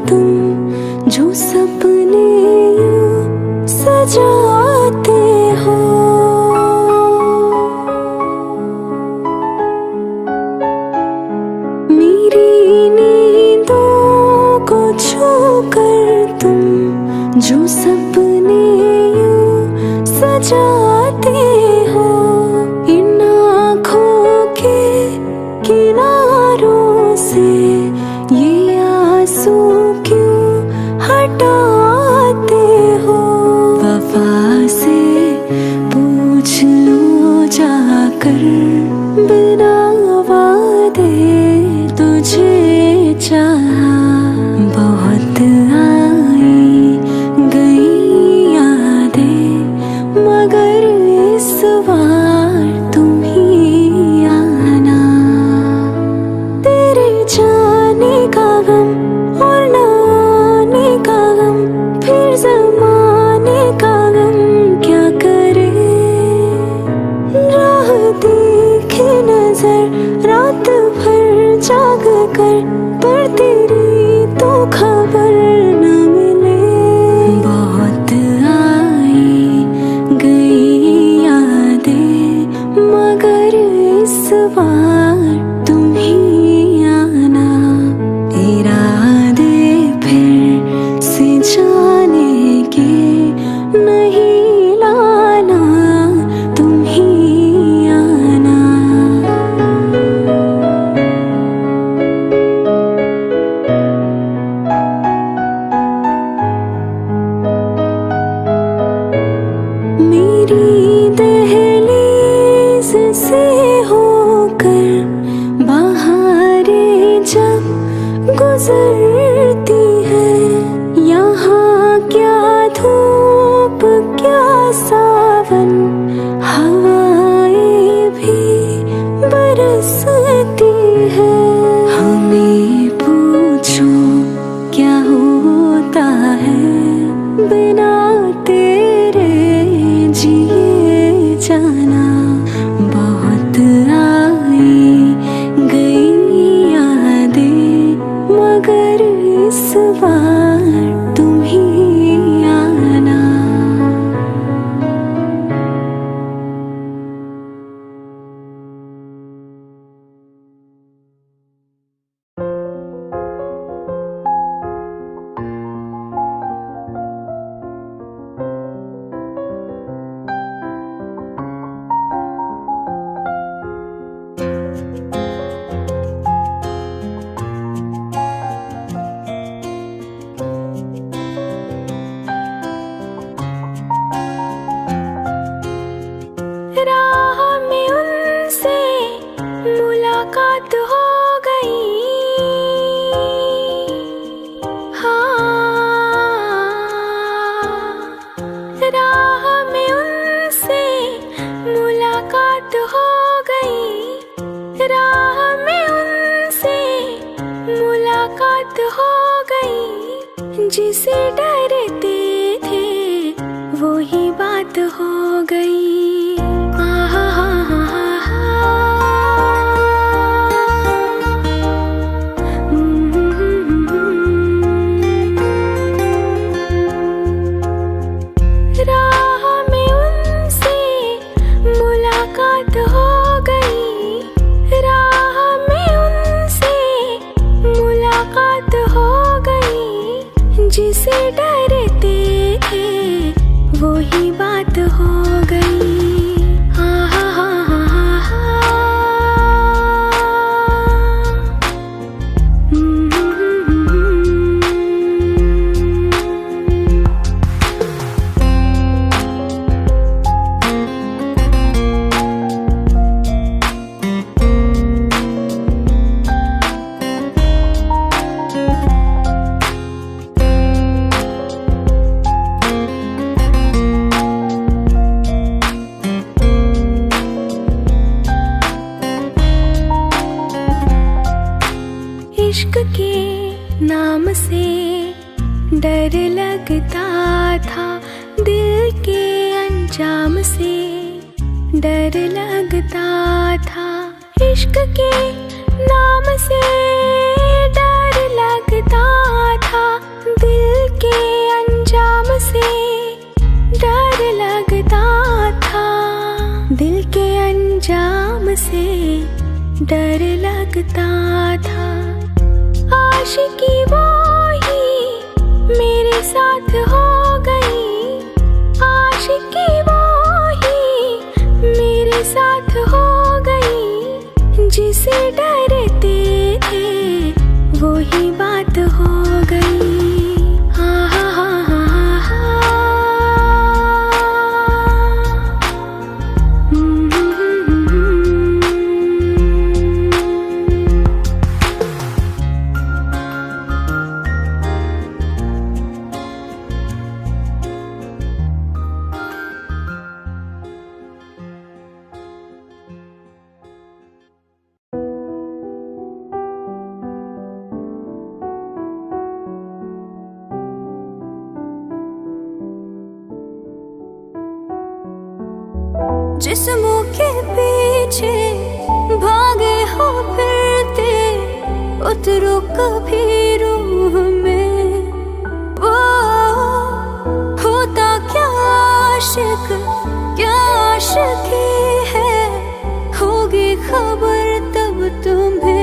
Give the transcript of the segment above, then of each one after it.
तुम जो सपने यूं सजाते हो। मेरी नींदों को छूकर तुम जो सपने यूं सजाते हो। इन आँखों के किनारों से ये आंसू क्यों हटाते हो। वफा से पूछ लो जाकर बिना वादे तुझे चाहा। बहुत आई गई यादें मगर इस बार तुम ही आना। तेरे जाने का गम और न आने का गम, फिर ज़माने का गम क्या करे। राह देखे नजर रात भर जाग कर, पर तेरी तो खबर न मिले। बहुत आई गई यादें मगर इस बार तुम ही आना। इरादे फिर से जाने के नहीं लाना, तुम ही आना। मेरी दहलीज से होकर बहारें जब गुजरती है, यहाँ क्या धूप क्या सावन, हवाएं भी बरसती है। हमें पूछो क्या होता है बिना तेरे जिए जाना। बहुत आई गई यादें मगर इस बार तुम ही आना। राह में उनसे मुलाकात हो गई। हाँ, राह में उनसे मुलाकात हो गई। राह में उनसे मुलाकात हो गई। जिसे डरते थे वही बात हो गई। राह में उनसे मुलाकात हो गई। राह में उनसे मुलाकात हो गई। जिसे डरते थे वही बात हो गई। इश्क के नाम से डर लगता था, दिल के अंजाम से डर लगता था। इश्क के नाम से डर लगता था, था दिल के अंजाम से डर लगता था, दिल के अंजाम से डर लगता था। आशिकी वो ही मेरे साथ हो गई, आशिकी वो ही मेरे साथ हो गई, जिसे डरते थे वही बात हो गई। हाँ हाँ हाँ हाँ हाँ। जिस्मों के पीछे भागे हो फिरते, उतरो कभी रूह में। वो होता क्या आशिक, क्या आशिकी है, होगी खबर तब तुम्हें।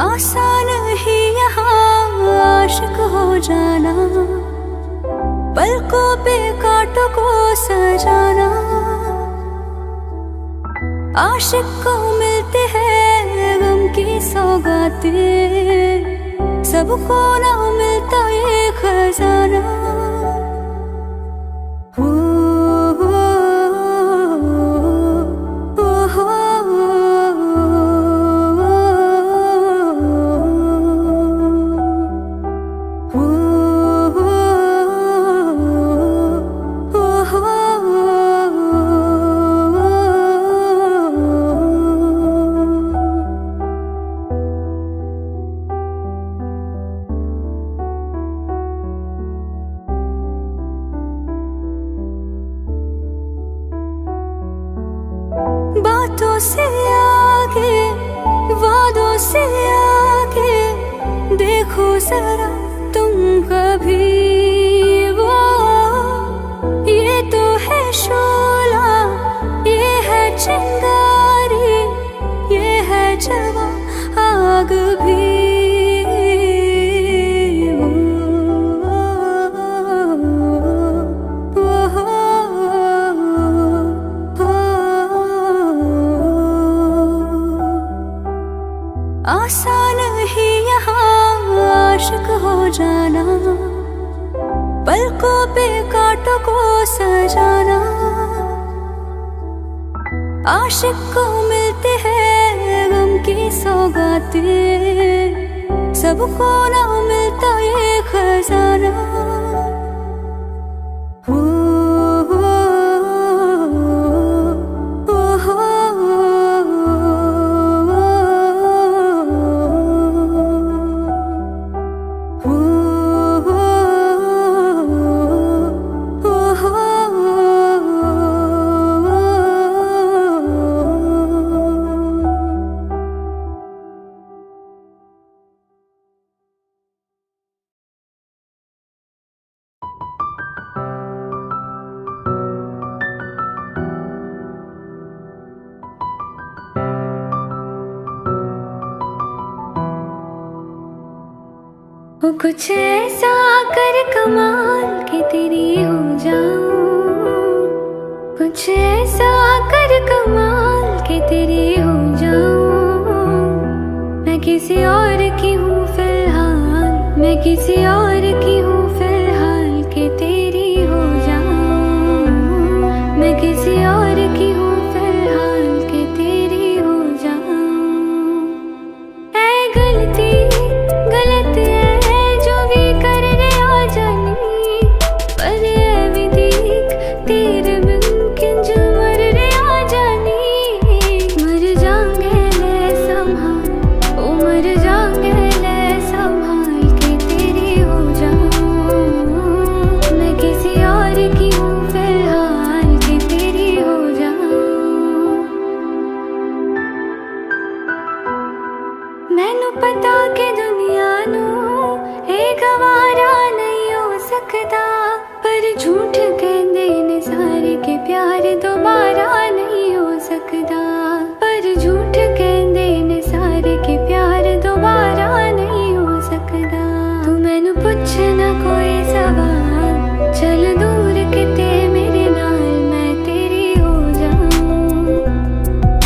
आसान ही यहाँ आशिक हो जाना, पलकों पे कांटों को सजाना। आशिक को मिलते हैं गम की सौगातें, सबको ना मिलता ये खजाना। बातों से आगे, वादों से आगे, देखो जरा तुम कभी। वो ये तो है शोला, ये है चिंगारी, ये है जवा आग भी। आसान ही यहाँ आशिक हो जाना, पलकों पे कांटों को सजाना। आशिक को मिलते हैं गम की सौगातें, सबको ना मिलता ये खजाना। वो कुछ ऐसा कर कमाल के तेरी हो जाऊं, कुछ ऐसा कर कमाल के तेरी हो जाऊं। मैं किसी और की हूँ फिलहाल, मैं किसी और की हूँ फिलहाल के तेरी हो जाऊं। मैं किसी और की हूँ फिलहाल के तेरी हो जाऊं। ऐ गलती गलत है करने आ जानी, पर ये भी देख तेरे बिन किंज मरने आ जानी। मर जाऊंगे ले संभाल, ओ मर जाऊंगे ले संभाल के तेरी हो जाऊं। सकदा, पर झूठ कहंदे ने सारे के प्यार दोबारा नहीं हो सकदा, पर झूठ कहंदे ने सारे के प्यार दोबारा नहीं हो सकदा। तू मैनू पुछ ना कोई सवाल, चल दूर किते मेरे नाल मैं तेरी हो जाऊं।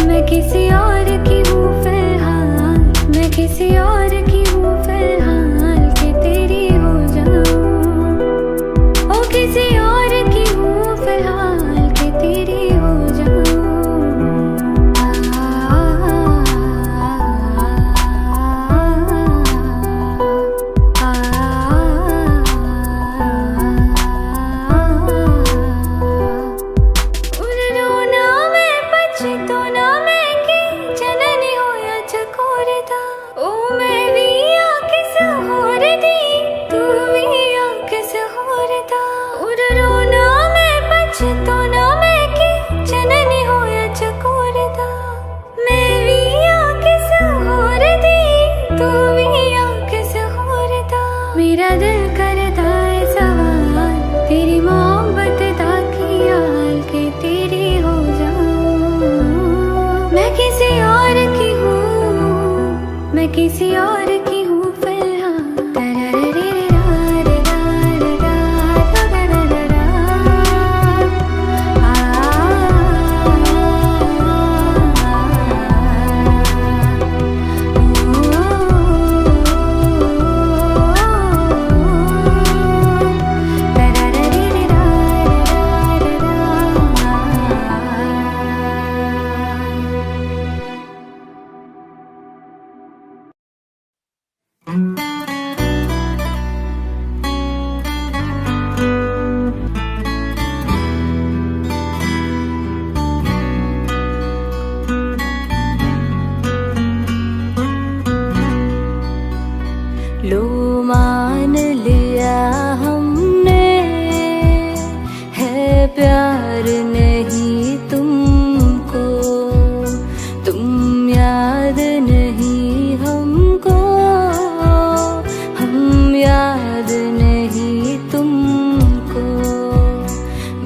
मैं किसी और की हूँ फिलहाल, मैं किसी और की हूँ फिलहाल के तेरी हो जाऊं। ओ किसी और की हूँ फिलहाल के तेरी हो जाऊं। मेरा दिल करता है सवाल, तेरी मोहब्बत दा ख्याल के तेरी हो जाऊं। मैं किसी और की हूँ, मैं किसी और की हूँ फिलहाल। लो मान लिया हमने, है प्यार नहीं तुमको, तुम याद नहीं हमको, हम याद नहीं तुमको।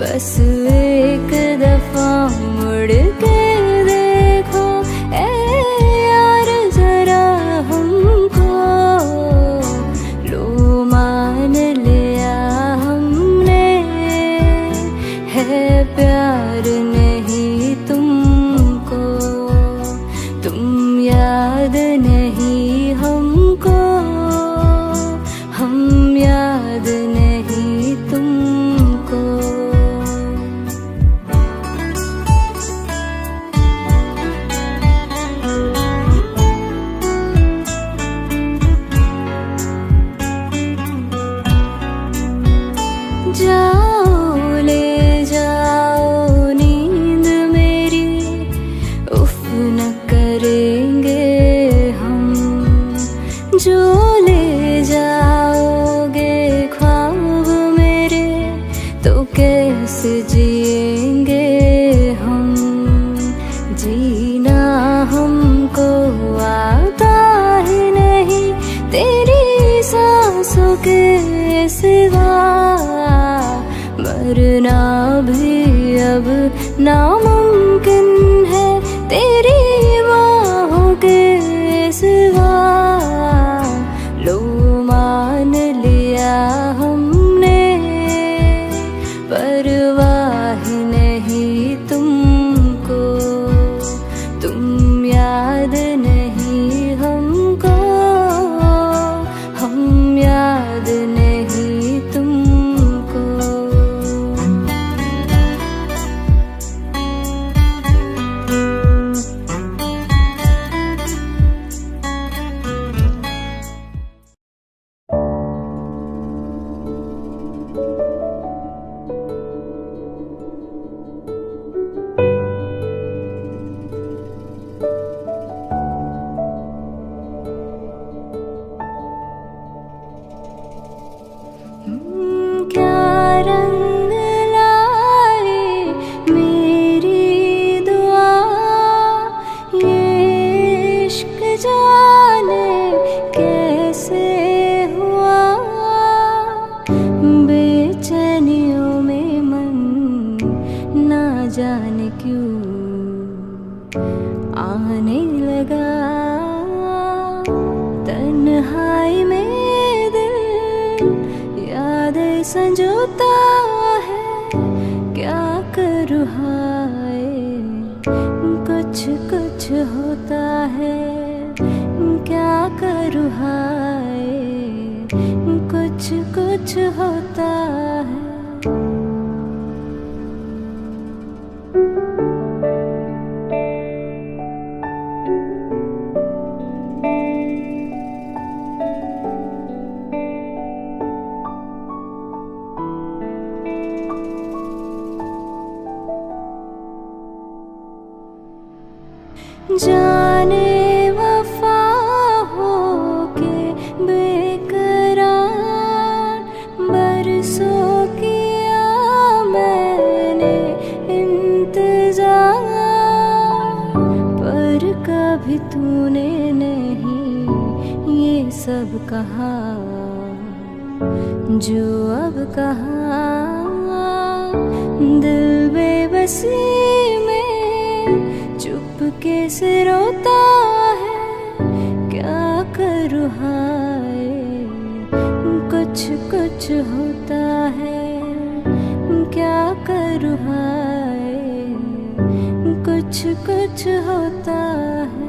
बस एक दफा मुड़ के देखो ए यार जरा हमको। लो मान लिया हमने, है प्यार नहीं तुमको, तुम याद नहीं हमको, हम याद नहीं तुमको। जाओ ले जाओ नींद मेरी, उफ न करेंगे हम। जो ले जाओगे ख्वाब मेरे, तो कैसे जिएंगे हम। जीना हमको आता ही नहीं तेरी सांसों के सिवा। मरना भी अब नामुमकिन है तेरी बाहों के सिवा। लो मान लिया हमने, परवाह नहीं तुमको, तुम याद नहीं हमको, हम याद नहीं तुमको। जाने क्यों आने लगा। तन्हाई में दिल यादें संजोता है, क्या करूँ हाय कुछ कुछ होता है, क्या करूँ हाय कुछ कुछ होता है। जाने वफा हो के बेकरार बरसों किया मैंने इंतजार, पर कभी तूने नहीं ये सब कहा जो अब कहा। दिल बेबसी में चुपके से रोता है, क्या करूँ हाय कुछ कुछ होता है, क्या करूँ हाय कुछ कुछ होता है।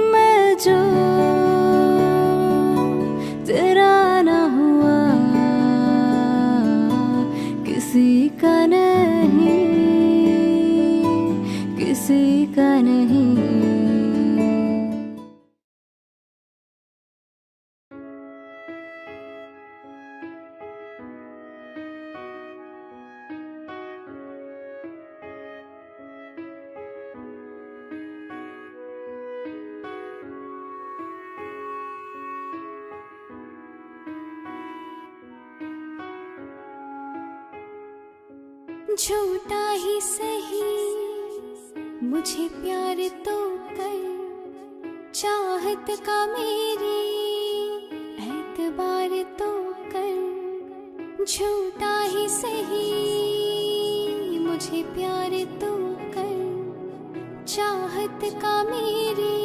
मैं जो तेरा ना हुआ किसी का नहीं, किसी का नहीं। झूठा ही सही मुझे प्यार तो कर, चाहत का मेरी एतबार तो कर। झूठा ही सही मुझे प्यार तो कर, चाहत का मेरी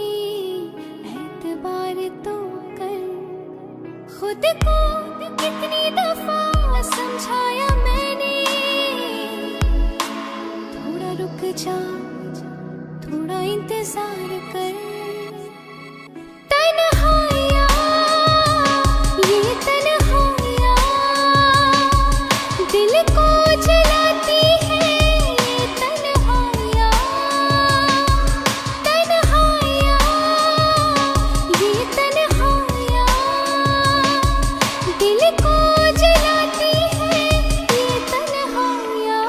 एतबार तो कर। खुद को कितनी दफा समझाया मैंने, थोड़ा रुक जा थोड़ा इंतजार कर। तन्हाइयाँ ये तन्हाइयाँ दिल को जलाती है, ये तन्हाइयाँ तन्हाइयाँ ये तन्हाइयाँ दिल को जलाती है, ये तन्हाइयाँ।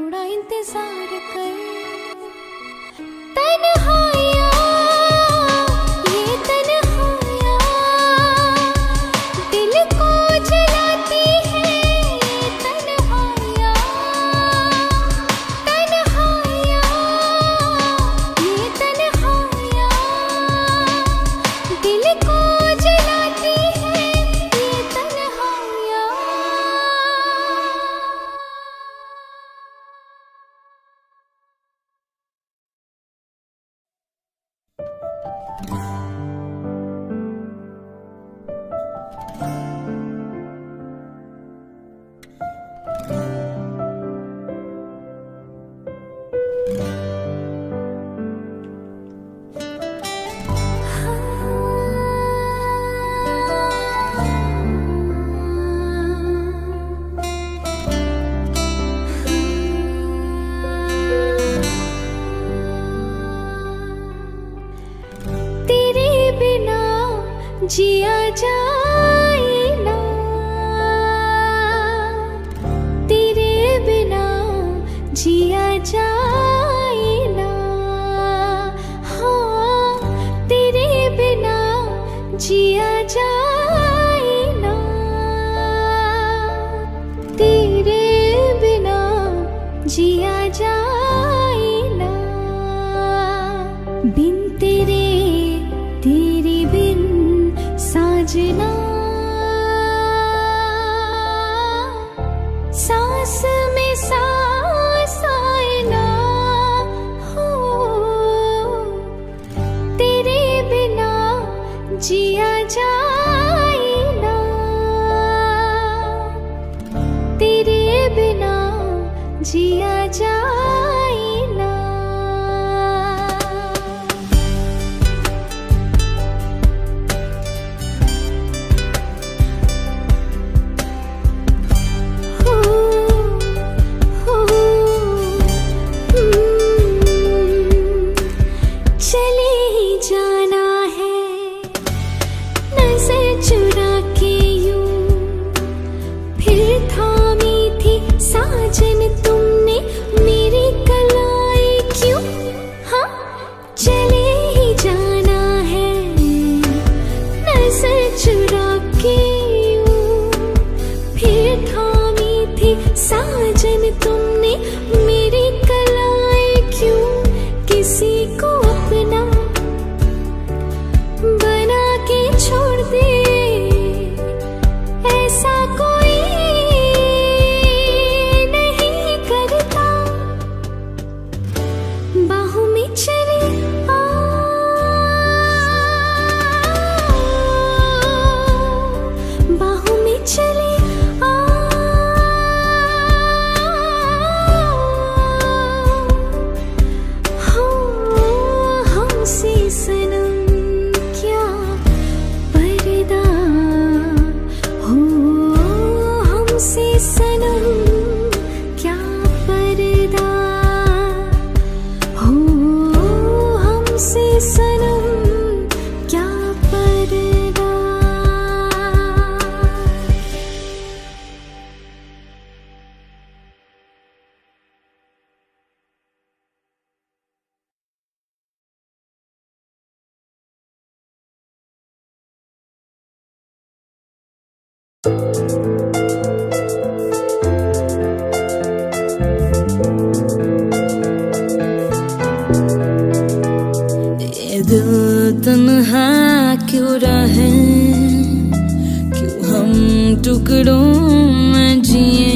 थोड़ा इंतजार कर। तन्हाइयाँ, ये तन्हाइयाँ दिल को जलाती है। ये तन्हाइयाँ, तन्हाइयाँ, ये तन्हाइयाँ दिल को जलाती है। ये तन्हाइयाँ। तेरे बिना जिया जाए ना, तेरे बिना जिया जाए ना। हाँ, तेरे बिना जिया जाए ना, तेरे बिना जिया जाए ना। बिन तेरे, तेरे बिन साजना, सांस में सांस आए ना। हो, तेरे बिना जिया जाए ना, तेरे बिना जिया जाए ना। चले ही जाना है नजर चुरा के यूं, फिर थामी थी साजन तुमने मेरी कलाई क्यों। हाँ, चले ही जाना है नजर चुरा के यूं, फिर थामी थी साजन तुमने मेरी कलाई क्यों। किसी को अपना बना के छोड़ दे, ऐसा कोई नहीं करता। बाहों में चले आ, बाहों में चले आ, हमसे सनम क्या पर्दा हो, हमसे सनम क्या पर्दा हो, हमसे सनम क्या पर्दा। ये दिल तन्हा क्यों रहे, क्यों हम टुकड़ों में जिए।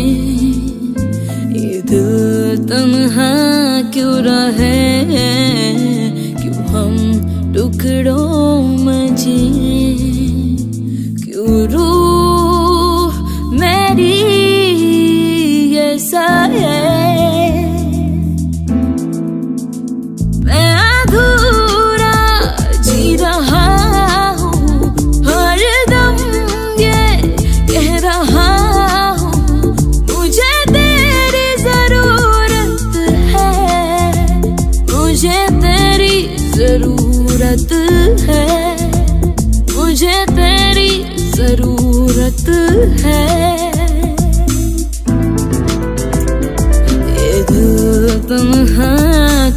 ये दिल तन्हा क्यों रहे, क्यों हम टुकड़ों में जिए। क्यों रूह मेरी ये साए, मैं अधूरा जी रहा हूँ, हर दम ये कह रहा हूँ, मुझे तेरी जरूरत है, मुझे तेरी जरूरत है, मुझे तेरी जरूरत है। ये दिल तन्हा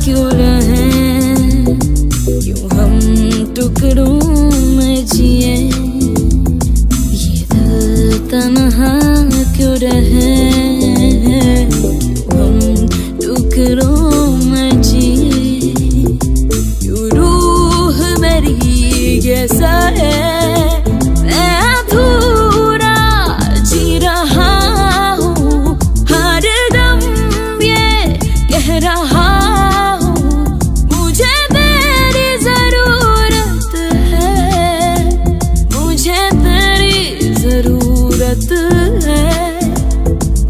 क्यों रहें, क्यों हम टुकड़ों में जिए, ये दिल तन्हा क्यों रहे, क्यों हम टुकड़ों में जिए, क्यों रूह मेरी कैसा है, मैं अधूरा जी रहा हूँ, हर दम ये कह रहा हूँ, मुझे तेरी जरूरत है, मुझे तेरी जरूरत है,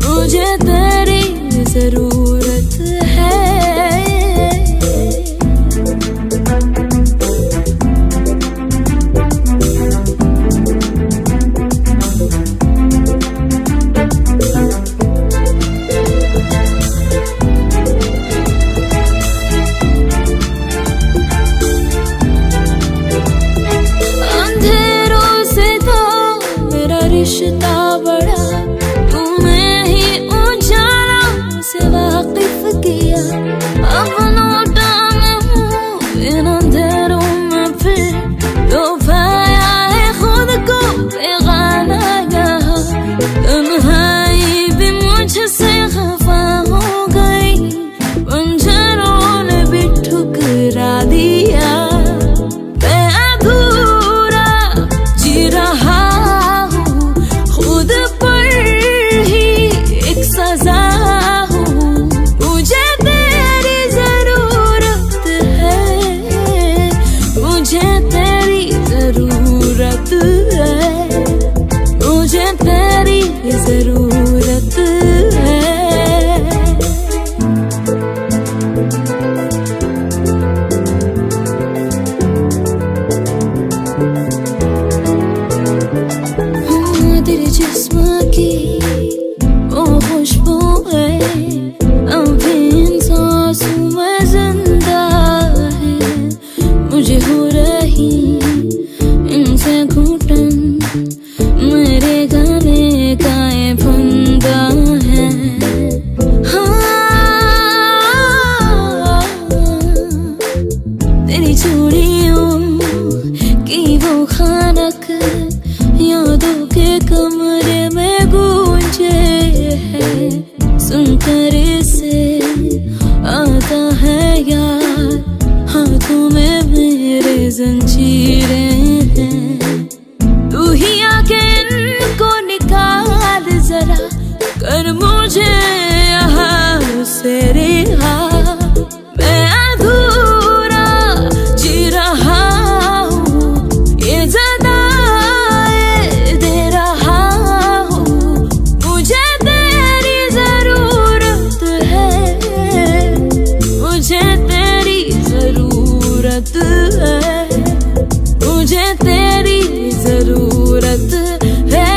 मुझे तेरी जरूरत है। रिश्ता बड़ा तुम्हें ही उजाला से वाकिफ किया, अपनों में हूँ इन अंधेरों में फिर तो पाया है खुद को बेगाना यहाँ, तन्हाई भी मुझसे खफा हो गई, पंजरों ने भी ठुकरा दिया, मैं अधूरा जी रहा खुद पर ही एक सजा हूँ, मुझे तेरी जरूरत है, मुझे तेरी जरूरत है, मुझे तेरी जरूरत है। तेरे जिस्म की वो खुशबू है, अभी इन सांसों में जिंदा है, मुझे हो रही इनसे घुटन, मेरे गले का ये फंदा है। हाँ, तेरी चूड़ियों की वो खनक यादों के कमरे में गूंजे है, सुनकर इसे आता है यार, हाथों में मेरे जंजीरें हैं, तू ही आके इनको निकाल जरा, कर मुझे यहाँ से रिहा, मैं अधूरा जी रहा हूँ, ये ज़्यादा मुझे तेरी जरूरत है।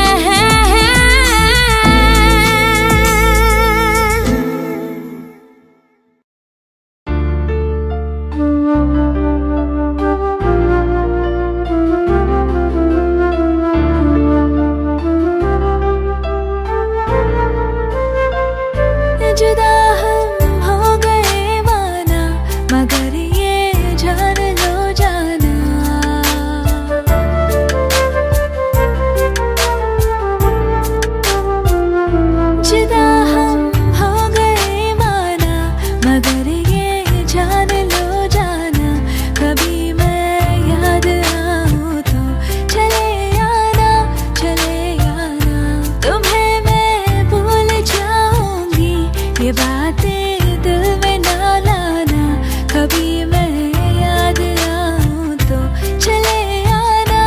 जुदा हम हो गए माना, मगर ये जान लो जाना, जुदा हम हो गए माना, मगर ये जान लो जाना, कभी मैं याद आऊँ तो चले आना, चले आना, तुम्हें मैं भूल जाऊंगी, ये बातें दिल में ना लाना, कभी मैं याद आऊँ तो चले आना,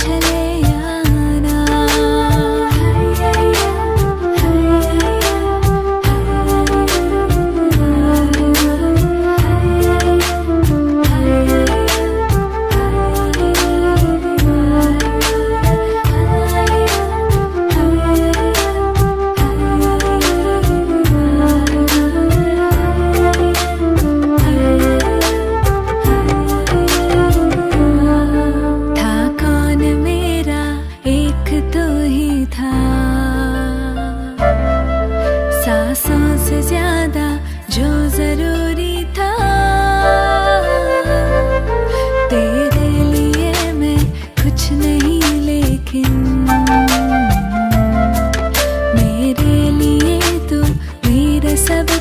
चले आना।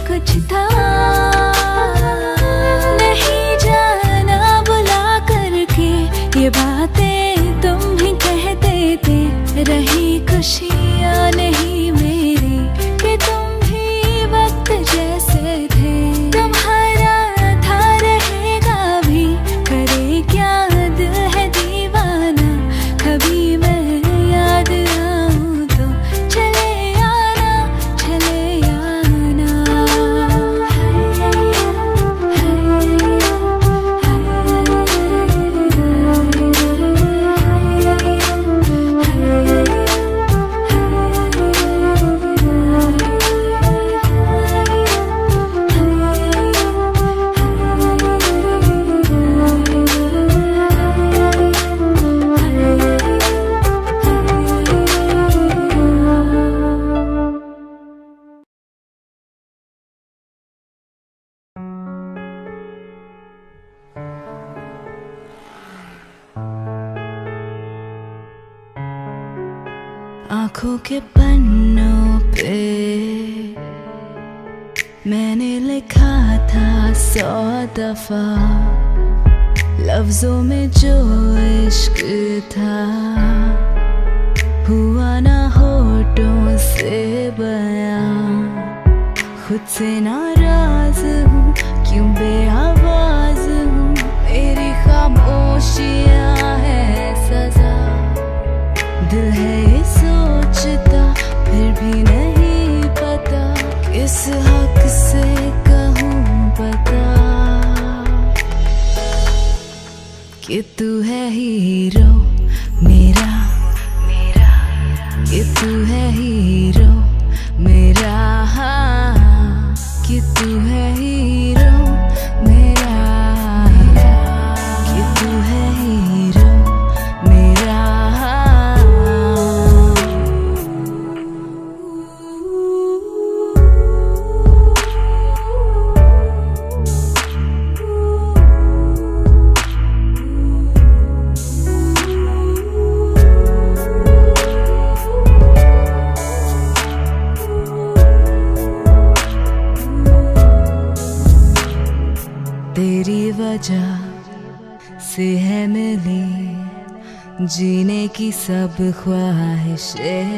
कुछ था, नहीं जाना बुला करके ये बातें तुम भी कहते थे। रही खुशियाँ नहीं मेरी कि तुम भी वक्त जैसे थे। तुम्हारा था रहेगा भी, करे क्या दिल है दीवाना। कभी मैं याद आऊं तो चले आना, चले आना। आँखों के पन्नों पे मैंने लिखा था 100 दफा, लफ्जों में जो इश्क था हुआ ना होठों से बयां। खुद से नाराज हूँ, क्यों बेआवाज हूँ, मेरी खामोशियाँ है सजा। दिल है ये सोचता फिर भी नहीं पता, किस हक से कहूँ बता कि तू है हीरो मेरा, कि तू है हीरो मेरा, कि तू है हीरो मेरा, कि तू है हीरो मेरा। तेरी वजह से है मिली जीने की सब ख्वाहिशें,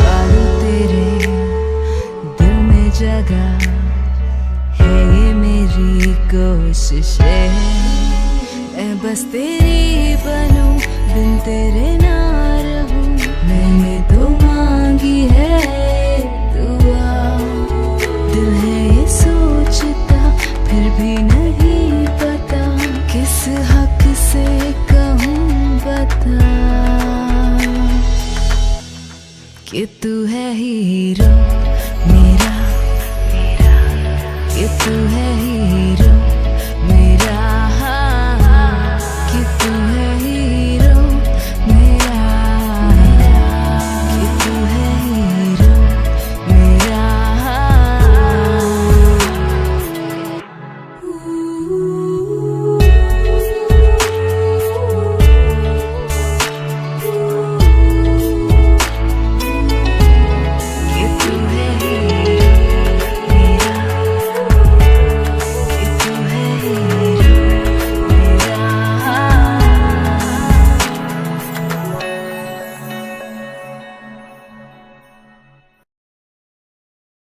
पारो तेरे दिल में जगह है ये मेरी कोशिशें। मैं बस तेरी बनूं, बिन तेरे ना रहूं, मैंने तो मांगी है